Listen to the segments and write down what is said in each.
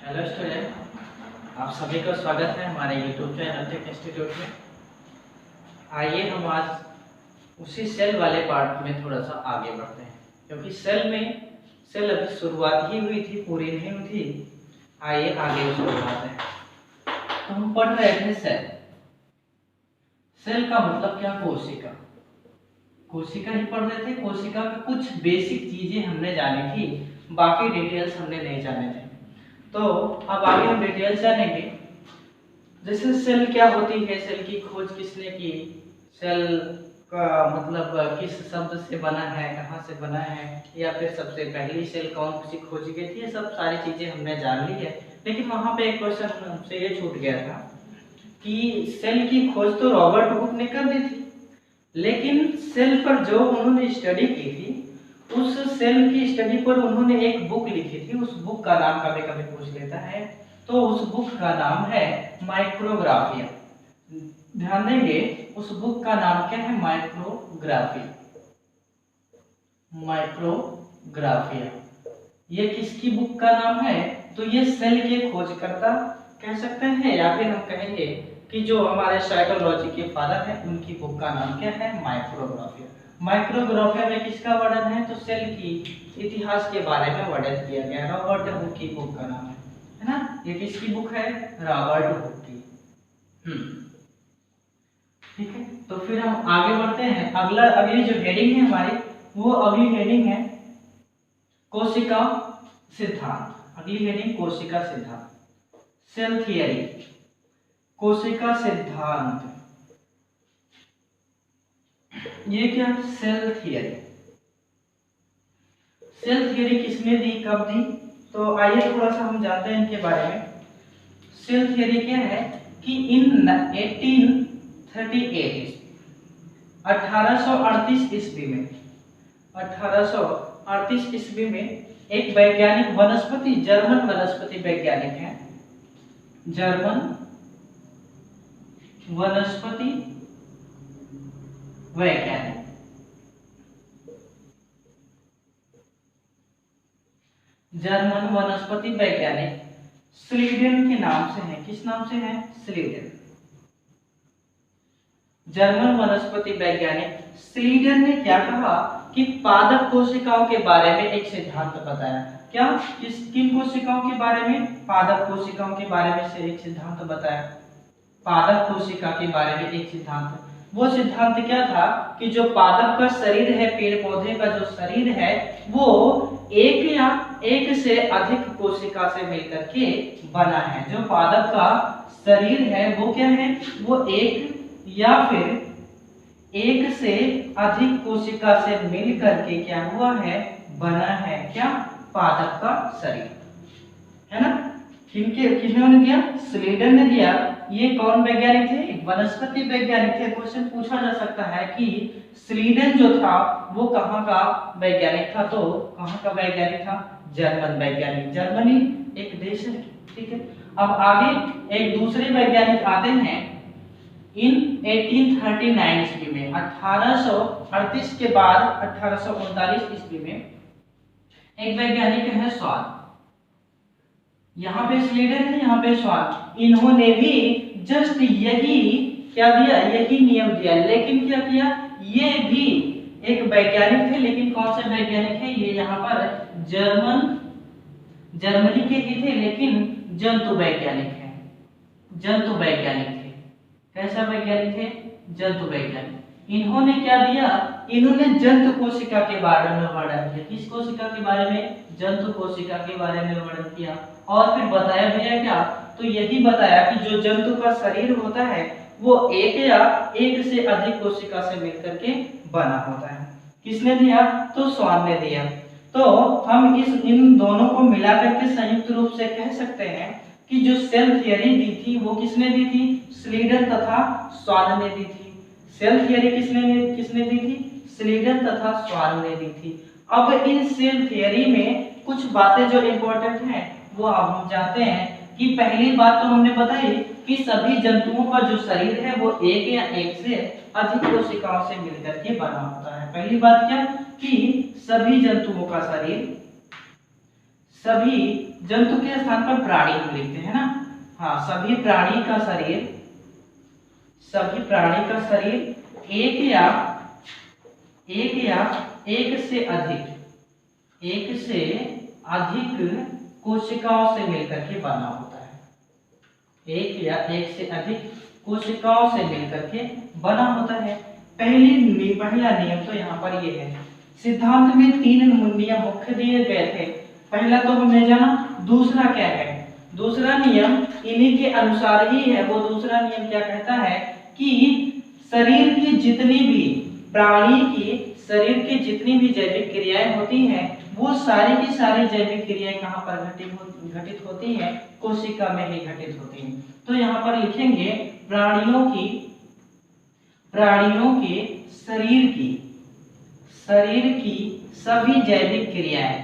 Hello student, आप सभी का स्वागत है हमारे यूट्यूब चैनल टेक इंस्टीट्यूट में। आइए हम आज उसी सेल वाले पार्ट में थोड़ा सा आगे बढ़ते हैं, क्योंकि सेल अभी शुरुआत ही हुई थी, पूरी नहीं हुई थी। आइए आगे उसको बढ़ाते हैं। तो हम पढ़ रहे थे सेल का मतलब क्या? कोशिका ही पढ़ रहे थे। कोशिका में कुछ बेसिक चीजें हमने जानी थी, बाकी डिटेल्स हमने नहीं जाने थे। तो अब आगे हम डिटेल्स जानेंगे। जैसे सेल क्या होती है, सेल की खोज किसने की, सेल का मतलब किस शब्द से बना है, कहाँ से बना है, या फिर सबसे पहली सेल कौन सी खोजी गई थी, ये सब सारी चीजें हमने जान ली है। लेकिन वहां पे एक क्वेश्चन हमसे ये छूट गया था कि सेल की खोज तो रॉबर्ट हुक ने कर दी थी, लेकिन सेल पर जो उन्होंने स्टडी की थी, उस सेल की स्टडी पर उन्होंने एक बुक लिखी थी। उस बुक का नाम कभी कभी पूछ लेता है, तो उस बुक का नाम है माइक्रोग्राफिया। ध्यान देंगे, उस बुक का नाम क्या है? माइक्रोग्राफिया। ये किसकी बुक का नाम है? तो ये सेल के खोजकर्ता कह सकते हैं, या फिर हम कहेंगे कि जो हमारे साइकोलॉजी के फादर हैं, उनकी बुक का नाम क्या है? माइक्रोग्राफिया। माइक्रोग्राफिया में किसका वर्णन है? तो सेल की इतिहास के बारे में वर्णन किया गया। रॉबर्ट हुक की बुक का नाम है ना? ये किसकी बुक है? रॉबर्ट हुक की। ठीक है, तो फिर हम आगे बढ़ते हैं। अगली जो हेडिंग है हमारी, वो अगली हेडिंग है कोशिका सिद्धांत। अगली हेडिंग कोशिका सिद्धांत, सेल थियरी, कोशिका सिद्धांत। ये क्या? Cell theory. सेल थियरी किसने दी, कब दी? तो आइए थोड़ा सा हम जानते हैं इनके बारे में। सेल थियरी क्या है कि इन 1838 1838 ईस्वी में 1838 ईस्वी में एक वैज्ञानिक वनस्पति, जर्मन वनस्पति वैज्ञानिक हैं, जर्मन वनस्पति वैज्ञानिक, जर्मन वनस्पति वैज्ञानिक स्लीडन के नाम से है। किस नाम से है? स्लीडन। जर्मन वनस्पति वैज्ञानिक स्लीडन ने क्या कहा कि पादप कोशिकाओं के बारे में एक सिद्धांत बताया। क्या? किन कोशिकाओं के बारे में? पादप कोशिकाओं के बारे में से एक सिद्धांत बताया। पादप कोशिका के बारे में एक सिद्धांत। वो सिद्धांत क्या था कि जो पादप का शरीर है, पेड़ पौधे का जो शरीर है, वो एक या एक से अधिक कोशिका से मिलकर के बना है। जो पादप का शरीर है वो क्या है? वो एक या फिर एक से अधिक कोशिका से मिलकर के क्या हुआ है? बना है। क्या? पादप का शरीर, है ना? किन्होंने दिया? स्लीडन ने दिया। ये कौन वैज्ञानिक थे? वनस्पति वैज्ञानिक थे। क्वेश्चन पूछा जा सकता है कि स्लीडन जो था वो कहाँ का वैज्ञानिक था? तो कहाँ का वैज्ञानिक था? जर्मन वैज्ञानिक। जर्मनी एक देश है, ठीक है। अब आगे एक दूसरे वैज्ञानिक आते हैं इन 1839 ईस्वी में। 1838 के बाद 1839 ईस्वी में एक वैज्ञानिक है स्वान। यहाँ पे स्लीडन है, यहाँ पे स्वान। इन्होंने भी जस्ट यही क्या दिया? यही नियम दिया। लेकिन क्या किया? ये भी एक वैज्ञानिक थे, लेकिन कौन से वैज्ञानिक है? ये यहाँ पर जर्मनी के ही थे, लेकिन जंतु वैज्ञानिक है। जंतु वैज्ञानिक थे। कैसा वैज्ञानिक थे? जंतु वैज्ञानिक। इन्होंने क्या दिया? इन्होंने जंतु कोशिका के बारे में वर्णन किया। किस कोशिका के बारे में? जंतु कोशिका के बारे में वर्णन किया। और फिर बताया भैया क्या? तो यही बताया कि जो जंतु का शरीर होता है वो एक या एक से अधिक कोशिका से मिलकर के बना होता है। किसने दिया? तो स्वान ने दिया। तो हम इन दोनों को मिलाकर के संयुक्त रूप से कह सकते हैं कि जो सेल थियरी दी थी वो किसने दी थी? स्लीडन तथा स्वान ने दी थी। सेल थियरी किसने दी थी? स्लीडन तथा स्वान ने दी थी। अब इन सेल थियरी में कुछ बातें जो इंपॉर्टेंट हैं वो अब हम जानते हैं कि पहली बात तो हमने बताई कि सभी जंतुओं का जो शरीर है वो एक या एक से अधिक कोशिकाओं से मिलकर के बना होता है। पहली बात क्या? कि सभी जंतुओं का शरीर सभी जंतु के स्थान पर प्राणी हम लिखते हैं ना। हाँ, सभी प्राणी का शरीर एक या एक से अधिक कोशिकाओं से मिलकर के बना होता है। एक या एक से अधिक कोशिकाओं से मिलकर के बना होता है। पहला नियम तो यहाँ पर ये है। सिद्धांत में 3 नियम मुख्य दिए गए थे। पहला तो हमने जाना, दूसरा क्या है? दूसरा नियम इन्हीं के अनुसार ही है। वो दूसरा नियम क्या कहता है कि शरीर की जितनी भी प्राणी की शरीर की जितनी भी जैविक क्रियाएं होती हैं, वो सारी की सारी जैविक क्रियाएं कहाँ पर घटित होती हैं? कोशिका में ही घटित होती हैं। तो यहाँ पर लिखेंगे प्राणियों के शरीर की सभी जैविक क्रियाएं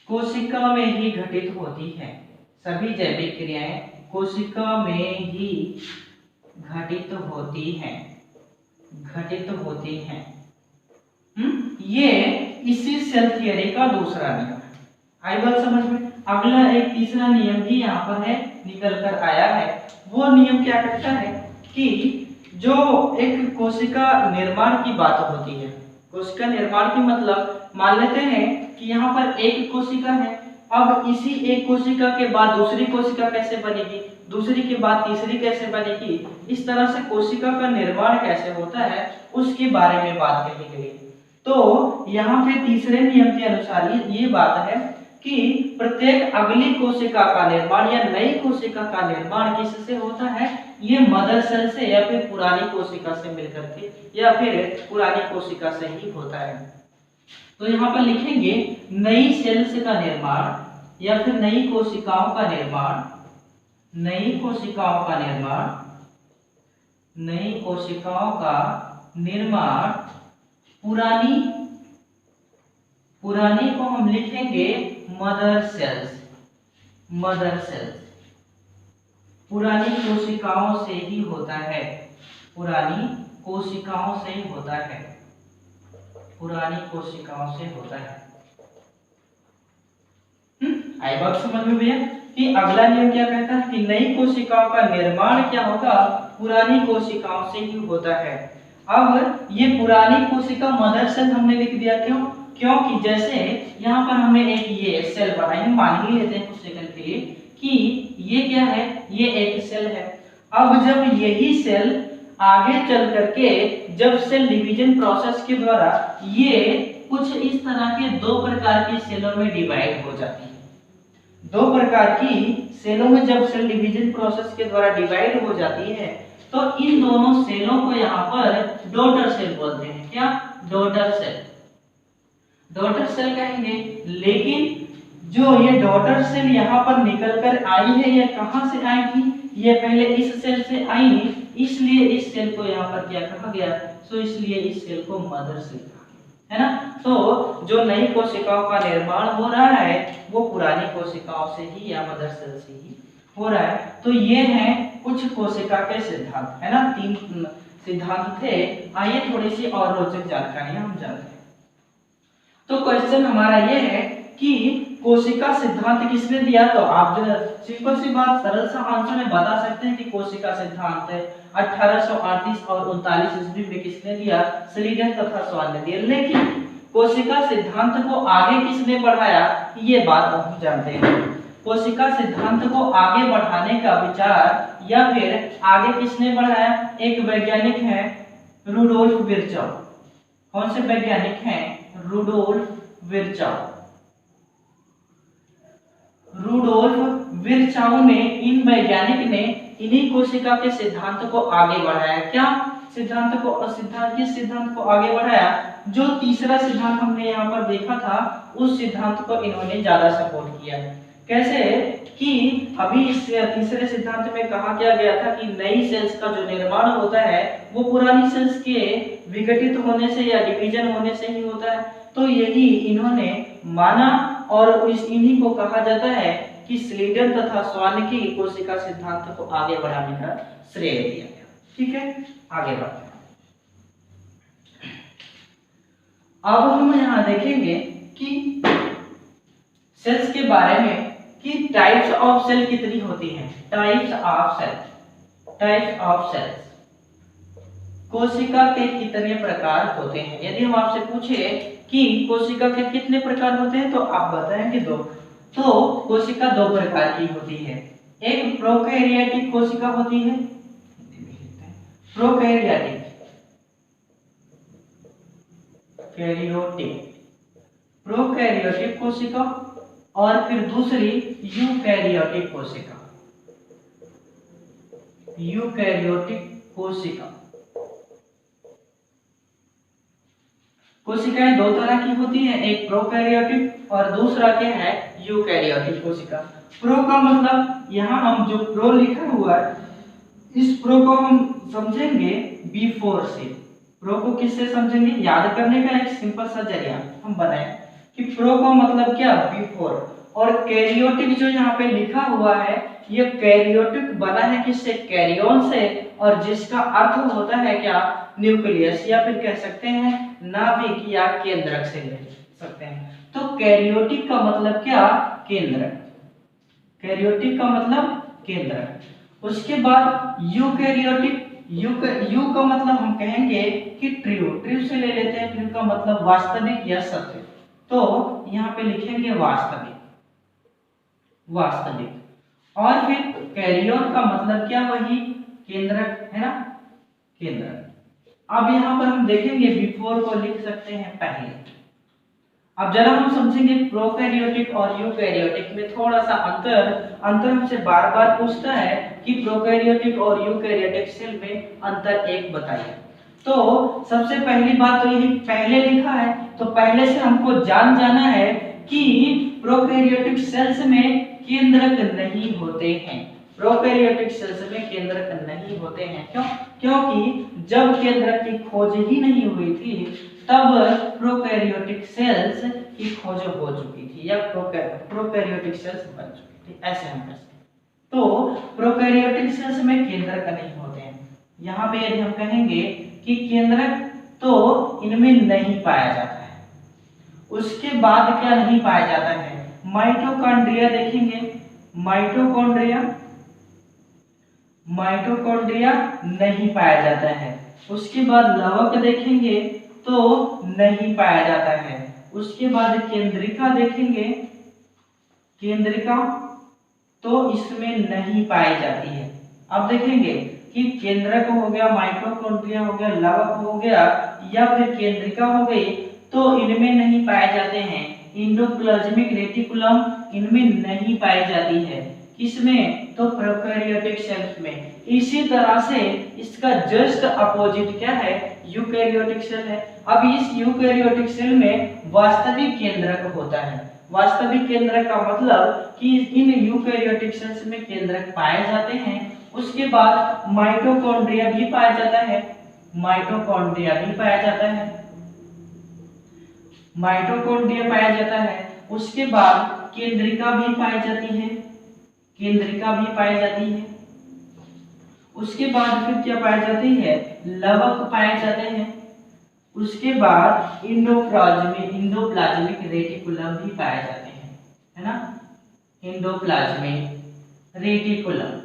कोशिका में ही घटित होती है। सभी जैविक क्रियाएं कोशिका में ही घटित होती हैं। ये इसी सेल थियरी का दूसरा नियम है। आई बात समझ में? अगला एक तीसरा नियम भी यहाँ पर है, निकल कर आया है। वो नियम क्या कहता है कि जो एक कोशिका निर्माण की बात होती है, कोशिका निर्माण की मतलब मान लेते हैं कि यहाँ पर एक कोशिका है। अब इसी एक कोशिका के बाद दूसरी कोशिका कैसे बनेगी, दूसरी के बाद तीसरी कैसे बनेगी, इस तरह से कोशिका का निर्माण कैसे होता है उसके बारे में बात कही गई। तो यहाँ पे तीसरे नियम के अनुसार ये बात है कि प्रत्येक अगली कोशिका का निर्माण या नई कोशिका का निर्माण किससे होता है? ये मदर सेल से या फिर पुरानी कोशिका से मिलकर के या फिर पुरानी कोशिका से ही होता है। तो यहाँ पर लिखेंगे नई सेल्स का निर्माण या फिर नई कोशिकाओं का निर्माण पुरानी को हम लिखेंगे मदर सेल्स। पुरानी कोशिकाओं से ही होता है। आई बात समझ में भैया कि अगला नियम क्या कहता है कि नई कोशिकाओं का निर्माण क्या होगा? पुरानी कोशिकाओं से ही होता है। अब ये पुरानी कोशिका मदर सेल हमने लिख दिया, क्योंकि जैसे यहाँ पर हमने एक ये सेल बनाई, मान ही लेते हैं कुछ सेकंड के लिए कि ये क्या है? ये एक सेल है। अब जब यही सेल आगे चल करके जब सेल डिवीजन प्रोसेस के द्वारा ये कुछ इस तरह के 2 प्रकार की सेलों में डिवाइड हो जाती है। 2 प्रकार की सेलों में जब सेल डिवीजन प्रोसेस के द्वारा डिवाइड हो जाती है तो इन दोनों सेलों को यहाँ पर डॉटर सेल बोलते हैं। क्या? डॉटर सेल कहेंगे। लेकिन जो ये डॉटर सेल यहाँ पर निकल कर आई है, ये कहाँ से आई थी? ये पहले इस सेल से आई, इसलिए इस सेल को यहाँ पर क्या कहा गया? सो इसलिए इस सेल को मदर सेल कहा गया, है ना। तो जो नई कोशिकाओं का निर्माण हो रहा है वो पुरानी कोशिकाओं से ही या मदर सेल से ही हो रहा है। तो ये हैं कुछ कोशिका के सिद्धांत, है ना। 3 सिद्धांत थे। आइए थोड़ी सी और रोचक जानकारियां हम जानते हैं। तो क्वेश्चन हमारा ये है कि कोशिका सिद्धांत किसने दिया? तो आप जो सिंपल सी बात सरल सा आंसर में बता सकते हैं कि कोशिका सिद्धांत 1838 और 39 ईस्वी में किसने दिया? स्लीडन तथा स्वान ने दिया। लेकिन कोशिका सिद्धांत को आगे किसने बढ़ाया? ये बात हम जानते हैं। कोशिका सिद्धांत को आगे बढ़ाने का विचार या फिर आगे किसने बढ़ाया? एक वैज्ञानिक है रुडोल्फ विर्चाउ। कौन से वैज्ञानिक हैं? रुडोल्फ विर्चाउ ने, इन वैज्ञानिक ने इन्हीं कोशिका के सिद्धांत को आगे बढ़ाया। क्या सिद्धांत को आगे बढ़ाया? जो तीसरा सिद्धांत हमने यहाँ पर देखा था उस सिद्धांत को इन्होंने ज्यादा सपोर्ट किया। कैसे कि अभी इस तीसरे सिद्धांत में कहा क्या गया था कि नई सेल्स का जो निर्माण होता है वो पुरानी सेल्स के विघटित होने से या डिवीजन होने से ही होता है। तो यही इन्होंने माना और इन्हीं को कहा जाता है कि स्लीडन तथा स्वान की कोशिका सिद्धांत को आगे बढ़ाने का श्रेय दिया गया। ठीक है, आगे बढ़ते हैं। अब हम यहाँ देखेंगे कि सेल्स के बारे में कि टाइप्स ऑफ सेल कितनी होती हैं। टाइप्स ऑफ सेल्स कोशिका के कितने प्रकार होते हैं। यदि हम आपसे पूछे कि कोशिका के कितने प्रकार होते हैं तो आप बताएंगे दो। तो कोशिका दो प्रकार की होती है। एक प्रोकैरियोटिक कोशिका होती है, प्रोकैरियोटिक प्रोकैरियोटिक कोशिका, और फिर दूसरी यूकैरियोटिक कोशिका। कोशिकाएं दो तरह की होती हैं, एक प्रोकैरियोटिक और दूसरा क्या है यूकैरियोटिक कोशिका। प्रो का मतलब यहाँ हम जो प्रो लिखा हुआ है इस प्रो को हम समझेंगे बिफोर से। प्रो को किससे समझेंगे, याद करने का एक सिंपल सा जरिया हम बनाए कि प्रो का मतलब क्या बिफोर। और कैरियोटिक जो यहाँ पे लिखा हुआ है ये कैरियोटिक बना है किससे, कैरियन से, और जिसका अर्थ होता है क्या न्यूक्लियस, या फिर कह सकते हैं नाभिक या केंद्रक से ले सकते हैं। तो कैरियोटिक का मतलब क्या, केंद्रक। कैरियोटिक का मतलब केंद्रक। उसके बाद यूकैरियोटिक, यू का मतलब हम कहेंगे कि ट्रू से ले लेते हैं। ट्रू का मतलब वास्तविक या सत्य, तो यहाँ पे लिखेंगे वास्तविक। और फिर कैरियन का मतलब क्या, वही केंद्रक है ना, केंद्रक। अब यहाँ पर हम देखेंगे बिफोर को लिख सकते हैं पहले। अब जरा हम समझेंगे प्रोकैरियोटिक और यूकैरियोटिक में थोड़ा सा अंतर हमसे बार बार पूछता है कि प्रोकैरियोटिक और यूकैरियोटिक सेल में अंतर एक बताइए। तो सबसे पहली बात तो यही पहले लिखा है, तो पहले से हमको जाना है कि प्रोकैरियोटिक सेल्स में केंद्रक नहीं होते हैं। प्रोकैरियोटिक सेल्स में केंद्रक नहीं होते हैं। क्यों? क्योंकि जब केंद्रक की खोज ही नहीं हुई थी तब प्रोकैरियोटिक सेल्स की खोज हो चुकी थी या प्रोकैरियोटिक सेल्स बन चुकी थी, ऐसे हम कह सकते हैं। तो प्रोकैरियोटिक सेल्स में केंद्रक नहीं होते हैं। यहाँ पे यदि हम कहेंगे कि केंद्रक तो इनमें नहीं पाया जाता है। उसके बाद क्या नहीं पाया जाता है, माइटोकॉन्ड्रिया देखेंगे, माइटोकॉन्ड्रिया नहीं पाया जाता है। उसके बाद लवक देखेंगे तो नहीं पाया जाता है। उसके बाद केंद्रिका देखेंगे, केंद्रिका तो इसमें नहीं पाई जाती है। अब देखेंगे कि केंद्रक हो गया, माइटोकॉन्ड्रिया हो गया, लवक हो गया या फिर केंद्रिका हो गई, तो इनमें नहीं पाए जाते हैं। एंडोप्लाज्मिक रेटिकुलम इनमें नहीं पाई जाती है। किसमें, तो प्रोकैरियोटिक सेल्स में। इसी तरह से इसका जस्ट अपोजिट क्या है, यूकैरियोटिक सेल है। अब इस यूकैरियोटिक सेल में वास्तविक केंद्रक होता है। वास्तविक केंद्रक का मतलब कि इन यूकैरियोटिक सेल्स में केंद्रक पाए जाते हैं। उसके बाद माइटोकॉन्ड्रिया भी पाया जाता है, माइटोकॉन्ड्रिया भी पाया जाता है, माइटोकॉन्ड्रिया पाया जाता है। उसके बाद केंद्रिका भी पाई जाती है, केंद्रिका भी पाई जाती है। उसके बाद फिर क्या पाई जाती है, लवक पाए जाते हैं। उसके बाद इंडोप्लाज्मिक रेटिकुलम भी पाए जाते हैं, है ना, इंडोप्लाज्मिक रेटिकुलम,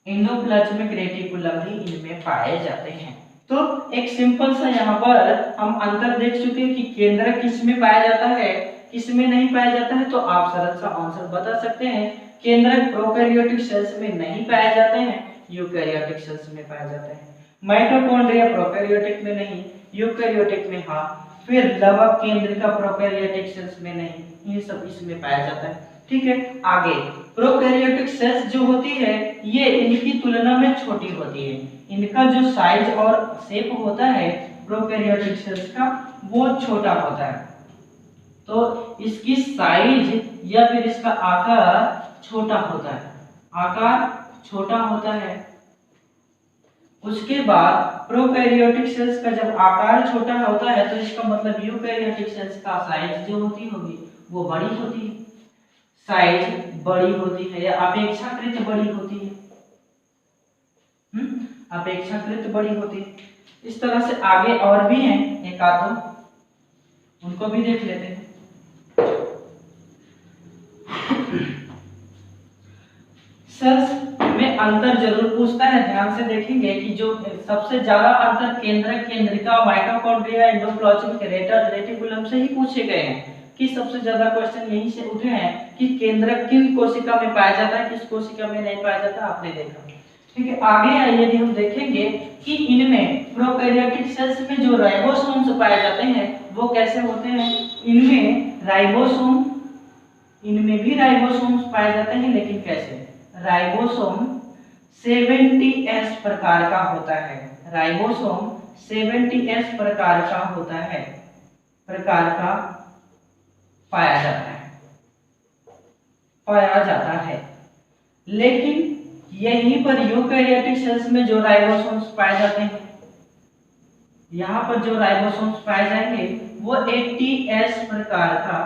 इंडोप्लाज्मिक रेटिकुलम भी इनमें पाए जाते हैं। तो एक सिंपल सा यहाँ पर हम अंतर देख चुके हैं कि केंद्रक किसमें पाया जाता है, किसमें नहीं पाया जाता है। तो आप सरल सा आंसर बता सकते हैं, केंद्रक प्रोकैरियोटिक सेल्स में नहीं पाए जाते हैं, यूकैरियोटिक सेल्स में पाए जाते हैं। माइटोकॉन्ड्रिया प्रोकैरियोटिक में नहीं, यूकैरियोटिक में हाँ। फिर लवक, केंद्रिका प्रोकैरियोटिक सेल्स में नहीं, ये सब इसमें पाया जाता है। ठीक है, आगे प्रोकैरियोटिक सेल्स जो होती है ये इनकी तुलना में छोटी होती है। इनका जो साइज और शेप होता है प्रोकैरियोटिक सेल्स का वो छोटा होता है। तो इसकी साइज या फिर इसका आकार छोटा होता है, आकार छोटा होता है। उसके बाद प्रोकैरियोटिक सेल्स का जब आकार छोटा होता है तो इसका मतलब यूकैरियोटिक सेल्स का साइज जो होती होगी वो बड़ी होती है, साइज बड़ी होती है या अपेक्षाकृत बड़ी होती है। अपेक्षाकृत बड़ी होती है। इस तरह से आगे और भी हैं एक आध दो, उनको भी देख लेते हैं। सेल्स में अंतर जरूर पूछता है, ध्यान से देखेंगे कि जो सबसे ज्यादा अंतर केंद्रक, केंद्रिका, माइटोकॉन्ड्रिया, एंडोप्लाज्मिक रेटिकुलम से ही पूछे गए हैं कि सबसे ज्यादा क्वेश्चन यहीं से उठे हैं कि केंद्रक किन कोशिका में पाया जाता है, किस कोशिका में नहीं पाया जाता, आपने देखा। ठीक है, आगे यदि हम देखेंगे कि इनमें प्रोकैरियोटिक सेल्स में जो राइबोसोम्स पाए जाते हैं वो कैसे होते हैं। इनमें भी राइबोसोम्स पाए जाते हैं, लेकिन कैसे। राइबोसोम 70S प्रकार का होता है। राइबोसोम 70S प्रकार का होता है, प्रकार का पाया जाता है। लेकिन यहीं पर यूकैरियोटिक सेल्स में जो राइबोसोम्स पाए जाते हैं, यहाँ पर जो राइबोसोम्स पाए जाएंगे वो 80S प्रकार का,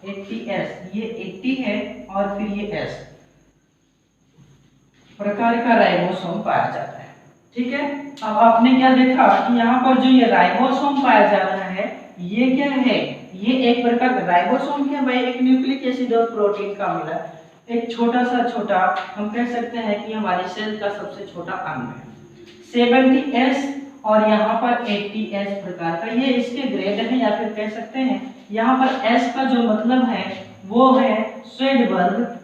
80S, ये 80 है और फिर ये S प्रकार का राइबोसोम पाया जाता है। ठीक है, अब आपने क्या देखा कि यहाँ पर जो ये राइबोसोम पाया जा रहा है ये क्या है, ये एक प्रकार का राइबोसोम क्या भाई, एक न्यूक्लिक एसिड और प्रोटीन का मिला एक छोटा हम कह सकते हैं कि हमारी सेल का सबसे छोटा अंग है। 70S और यहाँ पर 80S प्रकार का, ये इसके ग्रेड है या फिर कह सकते हैं यहाँ पर S का जो मतलब है वो है स्वेडबर्ग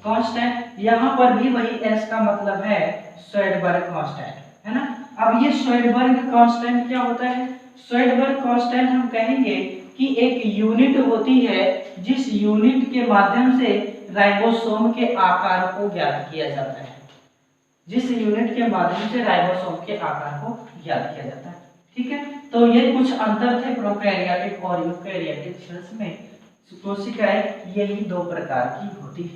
कांस्टेंट, यहाँ पर भी वही S का मतलब है स्वेडबर्ग कांस्टेंट, है ना। अब ये स्वेडबर्ग कांस्टेंट क्या होता है। स्वेडबर्ग कांस्टेंट हम कहेंगे कि एक यूनिट होती है जिस यूनिट के माध्यम से राइबोसोम के आकार को ज्ञात किया जाता है, जिस यूनिट के माध्यम से राइबोसोम के आकार को ज्ञात किया जाता है। ठीक है, तो ये कुछ अंतर थे प्रोकैरियोटिक और यूकैरियोटिक सेल्स में। कोशिकाएं यही दो प्रकार की होती है।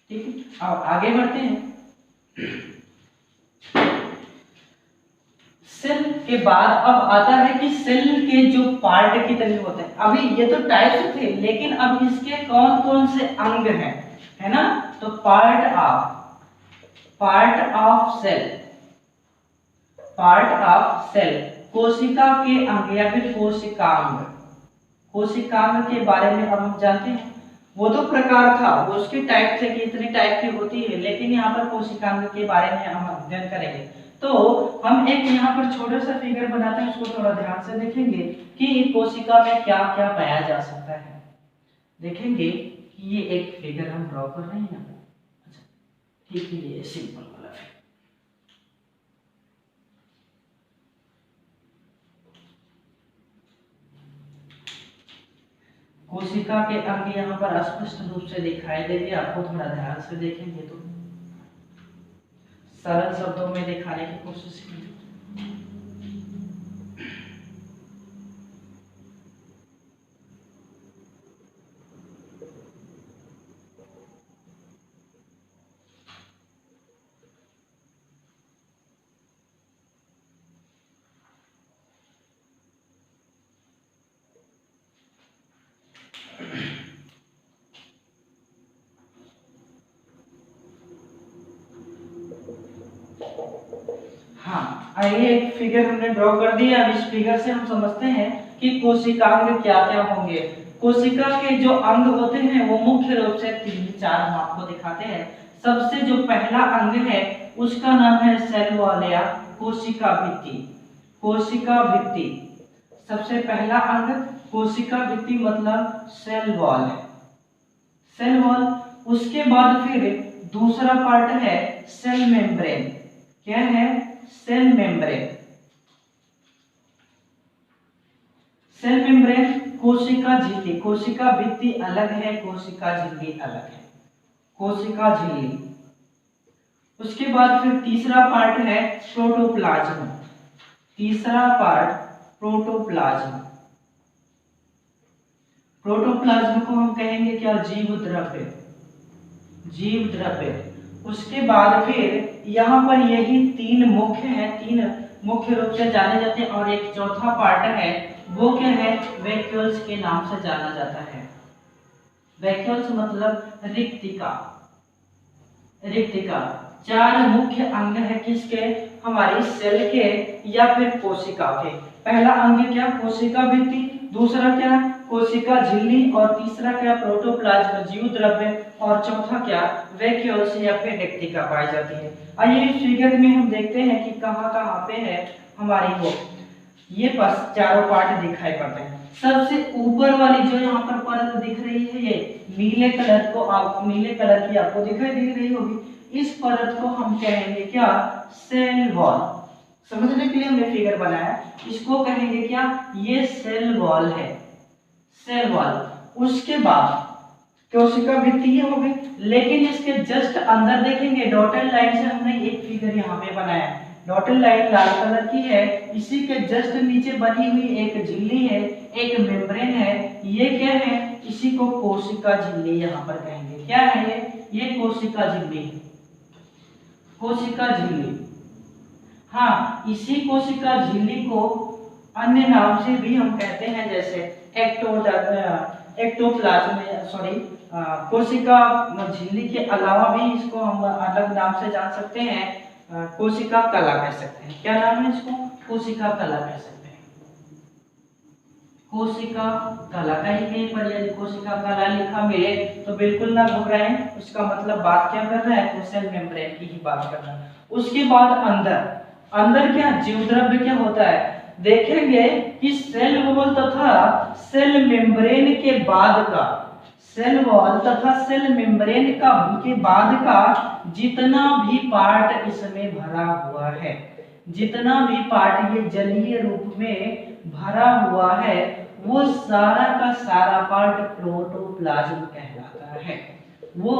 ठीक है, अब आगे बढ़ते हैं। सेल के बाद अब आता है कि सेल के जो पार्ट कितने होते हैं। अभी ये तो टाइप्स थे, लेकिन अब इसके कौन कौन से अंग हैं, है ना। तो पार्ट ऑफ सेल, कोशिका के अंग या फिर कोशिकांग के बारे में अब हम जानते हैं। वो तो प्रकार था, वो उसके टाइप थे कि इतने टाइप की होती है, लेकिन यहाँ पर कोशिकांग के बारे में हम अध्ययन करेंगे। तो हम एक यहाँ पर छोटा सा फिगर बनाते हैं, उसको थोड़ा ध्यान से देखेंगे कि कोशिका में क्या क्या पाया जा सकता है। देखेंगे कि ये एक फिगर हम ड्रॉ कर रहे हैं। अच्छा, ठीक है, ये सिंपल वाला है। कोशिका के अंग यहाँ पर स्पष्ट रूप से दिखाई देंगे आपको, थोड़ा ध्यान से देखेंगे तो सरल शब्दों में दिखाने की कोशिश कीजिए। हाँ, आइए एक फिगर हमने ड्रॉ कर दिया। अब इस फिगर से हम समझते हैं कि कोशिकांग क्या क्या होंगे। कोशिका के जो अंग होते हैं वो मुख्य रूप से 3-4 हम आपको दिखाते हैं। सबसे जो पहला अंग है उसका नाम है सेल वॉल या कोशिका भित्ति। सबसे पहला अंग कोशिका भित्ति मतलब सेल वॉल है। उसके बाद फिर दूसरा पार्ट है सेल मेम्ब्रेन। क्या है? Cell membrane. कोशिका झिल्ली। कोशिका भित्ति अलग है, कोशिका झिल्ली अलग है। कोशिका झिल्ली। उसके बाद फिर तीसरा पार्ट है प्रोटोप्लाज्म। तीसरा पार्ट प्रोटोप्लाज्म। प्रोटोप्लाज्म को हम कहेंगे क्या? जीव द्रव्य। उसके बाद फिर यहाँ पर यही तीन मुख्य रूप से जाने जाते हैं, और एक चौथा पार्ट है वो क्या है? वैक्यूल्स के नाम से जाना जाता है। वैक्यूल्स मतलब रिक्तिका। रिक्तिका चार मुख्य अंग है किसके, हमारी सेल के या फिर कोशिका के। पहला अंग क्या, कोशिका भित्ति, दूसरा क्या, कोशिका झिल्ली, और तीसरा क्या, प्रोटोप्लाज्म जीव द्रव्य, और चौथा क्या, वैक्यूल्स या फिर रिक्तिका पाई जाती है। आइए इस फिगर में हम देखते हैं कि कहाँ कहाँ पे है हमारी वो ये बस चारों पार्ट दिखाई पड़ते हैं। सबसे ऊपर वाली जो यहाँ पर परत दिख रही है, ये नीले कलर को आप नीले कलर की आपको दिखाई दे रही होगी, इस परत को हम कहेंगे क्या, सेल वॉल। समझने के लिए हमने फिगर बनाया, इसको कहेंगे क्या, ये सेल वॉल है, सेल वॉल। उसके बाद कोशिका भित्ति ये हो गई, लेकिन इसके जस्ट अंदर देखेंगे डॉटेड लाइन से हमने एक फिगर यहाँ पे बनाया है। डॉटेड लाइन लाल कलर की है, इसी के जस्ट नीचे बनी हुई एक झिल्ली है, एक मेम्ब्रेन है, ये क्या है, इसी को कोशिका झिल्ली यहाँ पर कहेंगे। क्या है ये कोशिका झिल्ली, कोशिका झिल्ली। हाँ, इसी कोशिका झिल्ली को अन्य नाम से भी हम कहते हैं, जैसे एक्टोप्लाज्म, सॉरी कोशिका झिल्ली के अलावा भी इसको हम अलग नाम से जान सकते हैं, कोशिका कला कह सकते हैं। क्या नाम है इसको, कोशिका कला कह सकते हैं। कोशिका कला, कहीं पर यदि कोशिका कला लिखा मिले तो बिल्कुल ना घबराएं, उसका मतलब बात क्या कर रहा है, तो सेल मेम्ब्रेन की ही बात कर रहा है। उसके बाद अंदर, अंदर क्या, जीव द्रव्य क्या होता है, देखेंगे कि सेल वॉल तथा सेल मेम्ब्रेन के बाद का, सेल वॉल तथा सेल मेम्ब्रेन का के बाद का जितना भी पार्ट इसमें भरा हुआ है, जितना भी पार्ट ये जलीय रूप में भरा हुआ है, वो सारा का सारा पार्ट प्रोटोप्लाज्म कहलाता है। वो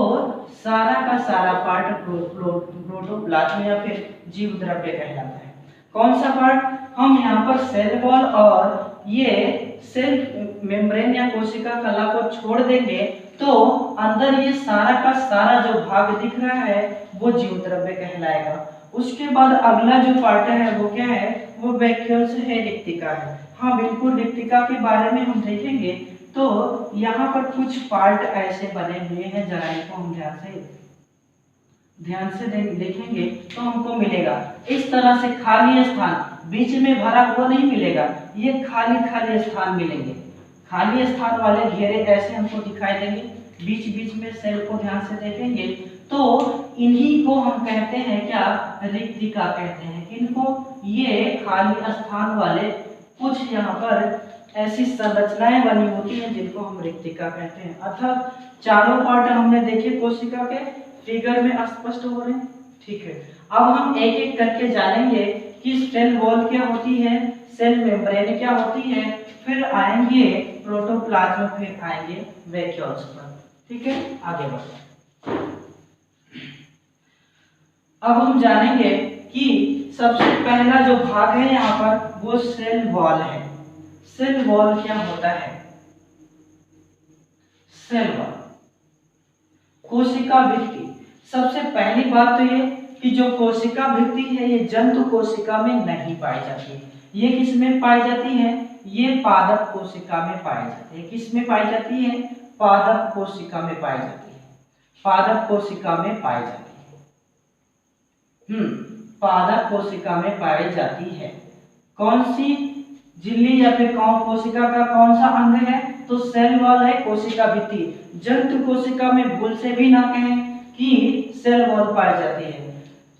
सारा का सारा पार्ट प्रोटोप्लाज्म या फिर जीव द्रव्य कहलाता है। कौन सा पार्ट, हम यहाँ पर सेल वॉल और ये सेल मेम्ब्रेन या कोशिका कला को छोड़ देंगे तो अंदर ये सारा का सारा जो भाग दिख रहा है वो जीव द्रव्य कहलाएगा। उसके बाद अगला जो पार्ट है वो क्या है, वो वैक्यूल्स है, रिक्तिका है। हाँ बिल्कुल, रिक्तिका के बारे में हम देखेंगे तो यहाँ पर कुछ पार्ट ऐसे बने हुए हैं, जरा इनको हम ध्यान से देखेंगे तो हमको मिलेगा इस तरह से खाली स्थान, बीच में भरा हुआ नहीं मिलेगा, ये खाली खाली स्थान मिलेंगे। खाली स्थान वाले घेरे ऐसे हमको दिखाई देंगे, बीच बीच में सेल को ध्यान से देखेंगे तो इन्हीं को हम कहते हैं क्या, रिक्तिका कहते हैं। इनको, ये खाली स्थान वाले कुछ यहाँ पर ऐसी संरचनाएं बनी होती हैं जिनको हम रिक्तिका कहते हैं। अर्थात चारों पार्ट हमने देखे कोशिका के, फिगर में स्पष्ट हो रहे हैं, ठीक है। अब हम एक एक करके जानेंगे कि सेल वॉल क्या होती है, सेल मेम्ब्रेन क्या होती है, फिर आएंगे प्रोटोप्लाज्म, फिर आएंगे वैक्यूल्स पर, ठीक है। आगे बढ़ते हैं। अब हम जानेंगे कि सबसे पहला जो भाग है यहाँ पर वो सेल वॉल है। सेल वॉल क्या होता है, सेल वॉल, कोशिका भित्ति। सबसे पहली बात तो ये कि जो कोशिका भित्ति है ये जंतु कोशिका में नहीं पाई जाती है। ये किस में पाई जाती है, ये पादप कोशिका में पाई जाती है। किस में पाई जाती है, पादप कोशिका में पाई जाती है, पादप कोशिका में पाई जाती है। पादप कोशिका में पाई जाती है। कौन सी झिल्ली या फिर कौन कोशिका का कौन सा अंग है, तो सेल वॉल है, कोशिका भित्ति। जंतु कोशिका में भूल से भी ना कहें कि सेल वॉल पाई जाती है।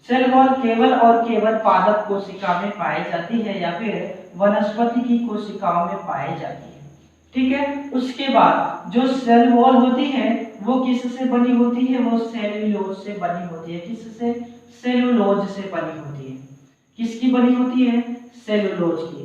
सेल वॉल केवल और केवल पादप कोशिका में पाई जाती है या फिर वनस्पति की कोशिकाओं में पाई जाती है, ठीक है। उसके बाद जो सेल वॉल होती है वो किससे बनी होती है, वो सेल्यूलोज से बनी होती है। किससे, सेल्यूलोज से बनी होती है। किसकी बनी होती है, सेल्यूलोज की,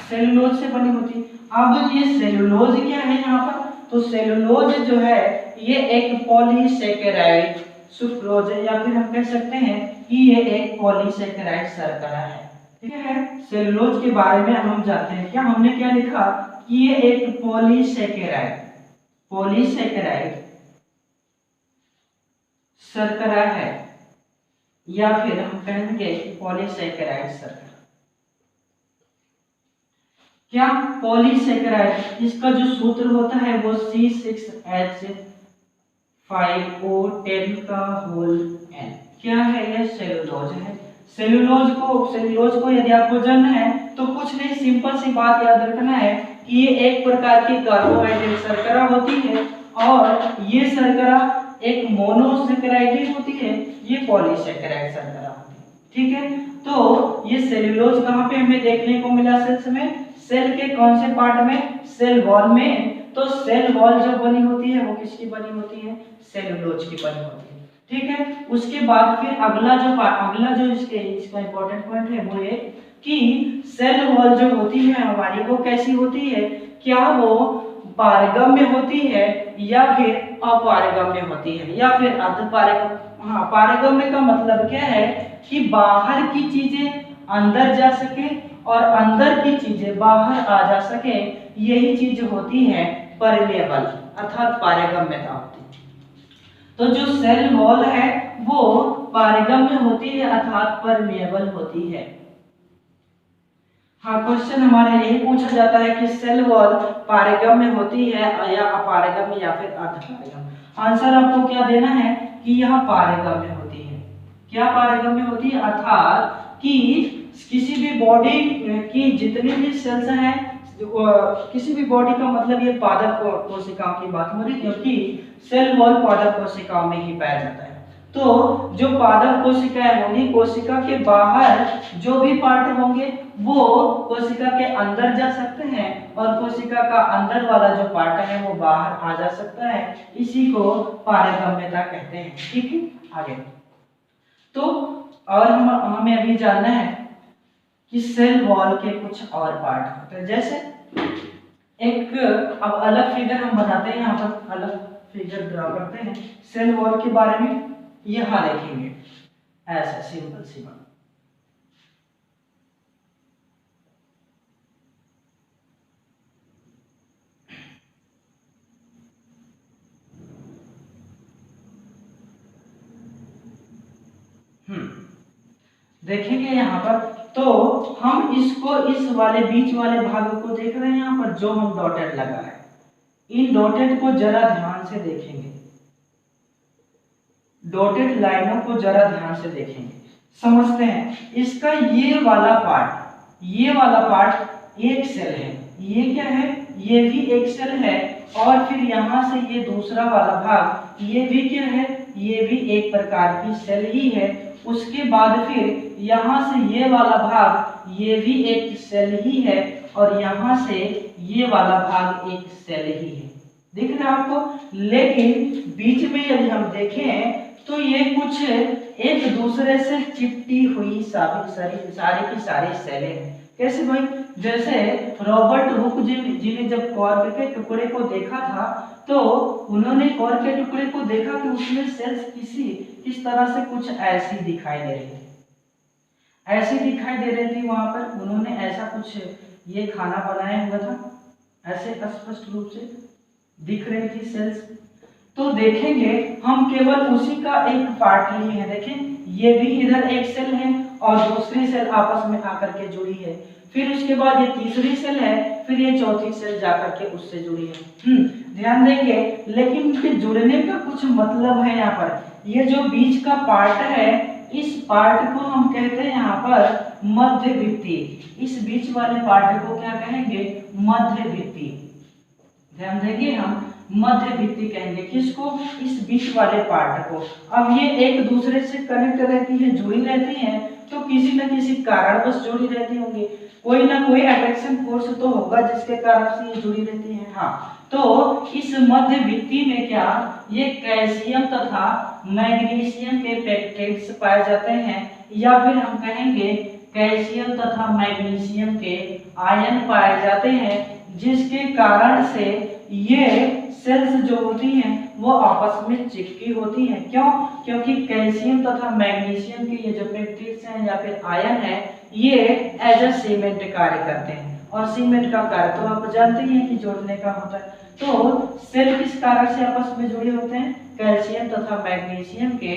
सेल्यूलोज से बनी होती है। अब ये सेल्यूलोज क्या है यहाँ पर, तो सेल्यूलोज जो है ये एक पॉलीसेकेराइड सुक्रोज या फिर हम कह सकते हैं कि ये एक पॉलीसेकेराइड शर्करा है, ठीक है। सेल्यूलोज के बारे में हम जानते हैं, क्या हमने क्या लिखा कि ये एक पॉलीसेकेराइड, पॉलीसेकेराइड शर्करा है या फिर हम कहेंगे पॉलीसेकेराइड शर्करा। क्या पॉलीसेकेराइड, इसका जो सूत्र होता है वो C6H5O10 का होल N। क्या है ये? सेलुलोज है। सेलुलोज को यदि आपको जानना है तो कुछ नहीं, सिंपल सी बात याद रखना है कि ये एक प्रकार की कार्बोहाइड्रेट शर्करा होती है और ये शर्करा एक मोनोसेकेराइड होती है, ये पॉलीसेकेराइड शर्करा होती है। ठीक है, तो ये सेलुलोज कहाँ पे हमें देखने को मिला? सेल्स में। सेल के कौन से पार्ट में? सेल वॉल में। तो सेल वॉल जो बनी होती है वो किसकी बनी होती है? सेलुलोज की बनी होती है। ठीक है, उसके बाद फिर अगला जो इसका इंपॉर्टेंट पॉइंट है वो ये कि सेल वॉल जो होती है हमारी वो कैसी होती है? क्या वो पारगम्य होती है या फिर अपारगम्य होती है या फिर अर्धपारगम्य? हाँ, पारगम्य का मतलब क्या है कि बाहर की चीजें अंदर जा सके और अंदर की चीजें बाहर आ जा सके, यही चीज होती है परमेबल अर्थात पारगम्यता होती है। तो जो सेल वॉल है वो पारगम्य होती है अर्थात परमेबल होती है। हाँ, क्वेश्चन हमारे यही पूछा जाता है कि सेल वॉल पारगम्य होती है या अपारगम्य या फिर अर्धपारगम्य। आंसर आपको क्या देना है कि यह पारगम्य होती है। क्या पारगम्य होती है? अर्थात कि किसी भी बॉडी की जितनी भी सेल्स हैं, किसी भी बॉडी का मतलब ये पादप कोशिकाओं की बात हो रही है क्योंकि सेल वॉल पादप कोशिकाओं में ही पाया जाता है। तो जो पादप कोशिकाएं होंगी, कोशिका के बाहर जो भी पार्ट होंगे वो कोशिका के अंदर जा सकते हैं और कोशिका का अंदर वाला जो पार्ट है वो बाहर आ जा सकता है, इसी को पारगम्यता कहते हैं। ठीक है, आगे तो और हमें अभी जानना है कि सेल वॉल के कुछ और पार्ट होते हैं। जैसे एक अब अलग फिगर हम बनाते हैं, यहाँ पर अलग फिगर ड्रा करते हैं सेल वॉल के बारे में। यहाँ देखेंगे ऐसा सिंपल सी बात। देखेंगे यहाँ पर तो हम इसको इस वाले बीच वाले भाग को देख रहे हैं, यहाँ पर जो हम डॉटेड लगा है, इन डॉटेड को जरा ध्यान से देखेंगे, डॉटेड लाइनों को जरा ध्यान से देखेंगे, समझते हैं। इसका ये वाला पार्ट एक सेल है, ये क्या है? ये भी एक सेल है और फिर यहाँ से ये दूसरा वाला भाग ये भी क्या है? ये भी एक प्रकार की सेल ही है। उसके बाद फिर यहाँ से ये वाला भाग ये भी एक सेल ही है और यहाँ से ये वाला भाग एक सेल ही है। दिख रहा है आपको? लेकिन बीच में यदि हम देखें तो ये कुछ एक दूसरे से चिपटी हुई सारी की सारी सेलें हैं। कैसे भाई? जैसे रॉबर्ट हुक जिन्हें जब कॉर्क के टुकड़े को देखा था तो उन्होंने कॉर्क के टुकड़े को देखा कि उसमें सेल्स किस तरह से कुछ ऐसी दिखाई दे रही थी, ऐसी दिखाई दे रही थी। वहां पर उन्होंने ऐसा कुछ ये खाना बनाया हुआ था, ऐसे स्पष्ट रूप से दिख रही थी सेल्स। तो देखेंगे हम केवल उसी का एक पार्ट लिए हैं। देखें ये भी इधर एक सेल है और दूसरी सेल आपस में आकर के जुड़ी है, फिर उसके बाद ये तीसरी सेल है, फिर ये चौथी सेल जाकर के उससे जुड़ी है। ध्यान देंगे, लेकिन इनके जुड़ने का कुछ मतलब है। यहाँ पर ये जो बीच का पार्ट है, इस पार्ट को हम कहते हैं यहाँ पर मध्यभित्ति। इस बीच वाले पार्ट को क्या कहेंगे? मध्यभित्ति। ध्यान देंगे, हम मध्यभित्ति कहेंगे किसको? इस बीच वाले पार्ट को। अब ये एक दूसरे से कनेक्ट रहती है, जुड़ी रहती है, तो किसी न किसी कारणवश जुड़ी रहती होंगी, कोई ना कोई अट्रैक्शन फोर्स तो होगा जिसके कारण से ये जुड़ी रहती है। हाँ, तो इस मध्यभित्ति में क्या ये कैल्शियम तथा मैग्नीशियम के पेप्टाइड्स पाए जाते हैं, या फिर हम कहेंगे कैल्शियम तथा मैग्नीशियम के आयन पाए जाते हैं, जिसके कारण से ये सेल्स जो होती हैं वो आपस में चिपकी होती हैं। क्यों? क्योंकि कैल्शियम तथा मैग्नीशियम के ये जो पेप्टाइड्स हैं या फिर आयन है, ये एज अ सीमेंट कार्य करते हैं और सीमेंट का कार्य तो आप जानते ही हैं कि जोड़ने का होता है। तो सेल किस कारण से आपस में जुड़े होते हैं? कैल्शियम तथा मैग्नीशियम के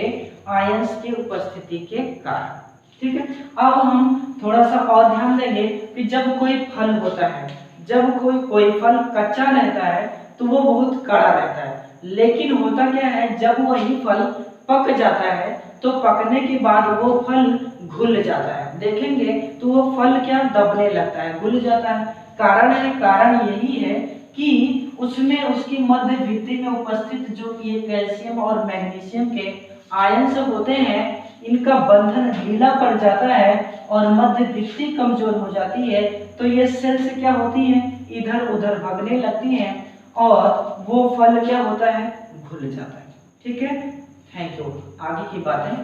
आयंस की उपस्थिति के कारण। ठीक है। अब हम थोड़ा सा और ध्यान देंगे कि जब कोई फल होता है, जब कोई फल कच्चा रहता है तो वो बहुत कड़ा रहता है, लेकिन होता क्या है जब वही फल पक जाता है तो पकने के बाद वो फल घुल जाता है, देखेंगे तो वो फल क्या दबने लगता है, घुल जाता है। कारण यही है कि उसमें उसकी मध्य भित्ति में उपस्थित जो ये कैल्शियम और मैग्नीशियम के आयन सब होते हैं, इनका बंधन ढीला पड़ जाता है और मध्य भित्ति कमजोर हो जाती है, तो ये सेल्स क्या होती है, इधर उधर भागने लगती हैं और वो फल क्या होता है, घुल जाता है। ठीक है, थैंक यू। आगे की बातें